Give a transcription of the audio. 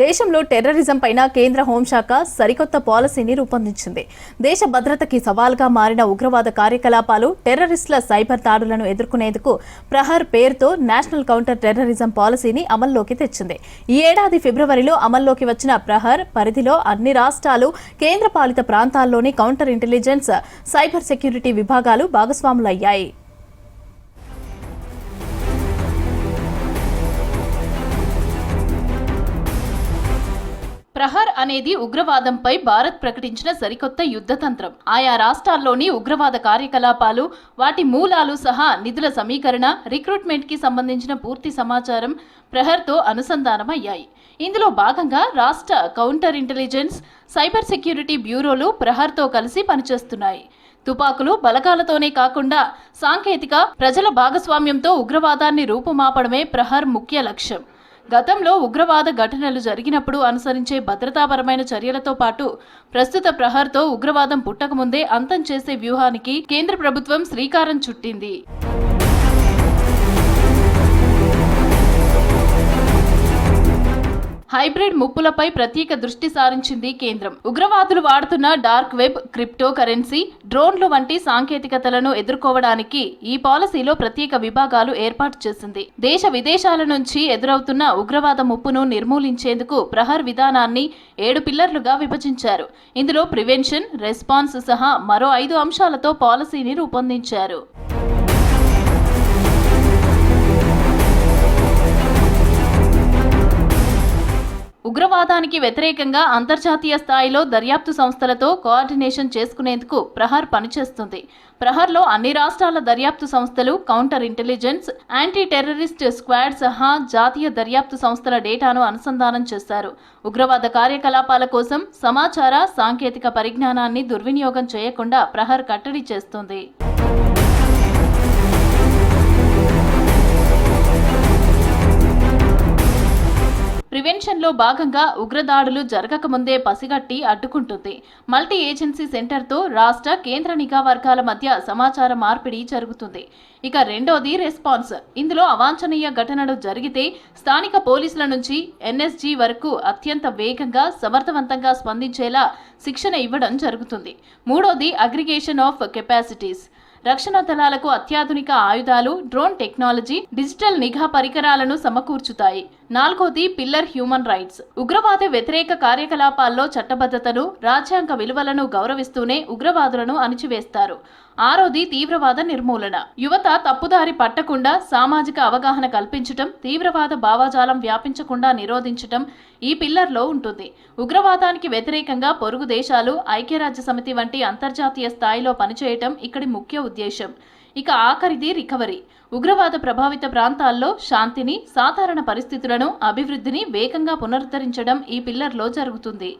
దేశంలో టెర్రరిజం పైన కేంద్ర హోంశాఖ సరికొత్త పాలసీని రూపొందించింది. దేశ భద్రతకి సవాల్గా మారిన ఉగ్రవాద కార్యకలాపాలు, టెర్రరిస్టుల సైబర్ దాడులను ఎదుర్కొనేందుకు ప్రహర్ పేరుతో నేషనల్ కౌంటర్ టెర్రరిజం పాలసీని అమల్లోకి తెచ్చింది. ఈ ఏడాది ఫిబ్రవరిలో అమల్లోకి వచ్చిన ప్రహర్ పరిధిలో అన్ని రాష్ట్రాలు, కేంద్రపాలిత ప్రాంతాల్లోని కౌంటర్ ఇంటెలిజెన్స్, సైబర్ సెక్యూరిటీ విభాగాలు భాగస్వాములయ్యాయి. ప్రహర్ అనేది ఉగ్రవాదంపై భారత్ ప్రకటించిన సరికొత్త యుద్ధతంత్రం. ఆయా రాష్ట్రాల్లోని ఉగ్రవాద కార్యకలాపాలు, వాటి మూలాలు సహా నిధుల సమీకరణ, రిక్రూట్మెంట్కి సంబంధించిన పూర్తి సమాచారం ప్రహర్తో అనుసంధానమయ్యాయి. ఇందులో భాగంగా రాష్ట్ర కౌంటర్ ఇంటెలిజెన్స్, సైబర్ సెక్యూరిటీ బ్యూరోలు ప్రహర్తో కలిసి పనిచేస్తున్నాయి. తుపాకులు, బలగాలతోనే కాకుండా సాంకేతిక, ప్రజల భాగస్వామ్యంతో ఉగ్రవాదాన్ని రూపుమాపడమే ప్రహర్ ముఖ్య లక్ష్యం. గతంలో ఉగ్రవాద ఘటనలు జరిగినప్పుడు అనుసరించే భద్రతాపరమైన చర్యలతో పాటు ప్రస్తుత ప్రహర్తో ఉగ్రవాదం పుట్టకముందే అంతం చేసే వ్యూహానికి కేంద్ర ప్రభుత్వం శ్రీకారం చుట్టింది. హైబ్రిడ్ ముప్పులపై ప్రత్యేక దృష్టి సారించింది కేంద్రం. ఉగ్రవాదులు వాడుతున్న డార్క్ వెబ్, క్రిప్టో కరెన్సీ, డ్రోన్లు వంటి సాంకేతికతలను ఎదుర్కోవడానికి ఈ పాలసీలో ప్రత్యేక విభాగాలు ఏర్పాటు చేసింది. దేశ విదేశాల నుంచి ఎదురవుతున్న ఉగ్రవాద ముప్పును నిర్మూలించేందుకు ప్రహర్ విధానాన్ని 7 పిల్లర్లుగా విభజించారు. ఇందులో ప్రివెన్షన్, రెస్పాన్స్ సహా మరో 5 అంశాలతో పాలసీని రూపొందించారు. ఉగ్రవాదానికి వ్యతిరేకంగా అంతర్జాతీయ స్థాయిలో దర్యాప్తు సంస్థలతో కోఆర్డినేషన్ చేసుకునేందుకు ప్రహర్ పనిచేస్తుంది. ప్రహర్లో అన్ని రాష్ట్రాల దర్యాప్తు సంస్థలు, counter intelligence, anti terrorist squad సహా జాతీయ దర్యాప్తు సంస్థల డేటాను అనుసంధానం చేశారు. ఉగ్రవాద కార్యకలాపాల కోసం సమాచార, సాంకేతిక పరిజ్ఞానాన్ని దుర్వినియోగం చేయకుండా ప్రహర్ కట్టడి చేస్తుంది. ప్రివెన్షన్లో భాగంగా ఉగ్రదాడులు జరగకముందే పసిగట్టి అడ్డుకుంటుంది. మల్టీ ఏజెన్సీ సెంటర్తో రాష్ట్ర, కేంద్ర నిఘా వర్గాల మధ్య సమాచార మార్పిడి జరుగుతుంది. ఇక రెండోది రెస్పాన్స్. ఇందులో అవాంఛనీయ ఘటనలు జరిగితే స్థానిక పోలీసుల నుంచి ఎన్ఎస్జీ వరకు అత్యంత వేగంగా, సమర్థవంతంగా స్పందించేలా శిక్షణ ఇవ్వడం జరుగుతుంది. మూడోది అగ్రిగేషన్ ఆఫ్ కెపాసిటీస్. రక్షణ దళాలకు అత్యాధునిక ఆయుధాలు, డ్రోన్ టెక్నాలజీ, డిజిటల్ నిఘా పరికరాలను సమకూర్చుతాయి. నాలుగోది పిల్లర్ హ్యూమన్ రైట్స్. ఉగ్రవాద వ్యతిరేక కార్యకలాపాల్లో చట్టబద్ధతను, రాజ్యాంగ విలువలను గౌరవిస్తూనే ఉగ్రవాదులను అణిచివేస్తారు. ఆరోది తీవ్రవాద నిర్మూలన. యువత తప్పుదారి పట్టకుండా సామాజిక అవగాహన కల్పించటం, తీవ్రవాద భావజాలం వ్యాపించకుండా నిరోధించటం ఈ పిల్లర్లో ఉంటుంది. ఉగ్రవాదానికి వ్యతిరేకంగా పొరుగు దేశాలు, ఐక్యరాజ్య సమితి వంటి అంతర్జాతీయ స్థాయిలో పనిచేయటం ఇక్కడి ముఖ్య ఉద్దేశం. ఇక ఆఖరిది రికవరీ. ఉగ్రవాద ప్రభావిత ప్రాంతాల్లో శాంతిని, సాధారణ పరిస్థితులను, అభివృద్ధిని వేగంగా పునరుద్ధరించడం ఈ పిల్లర్లో జరుగుతుంది.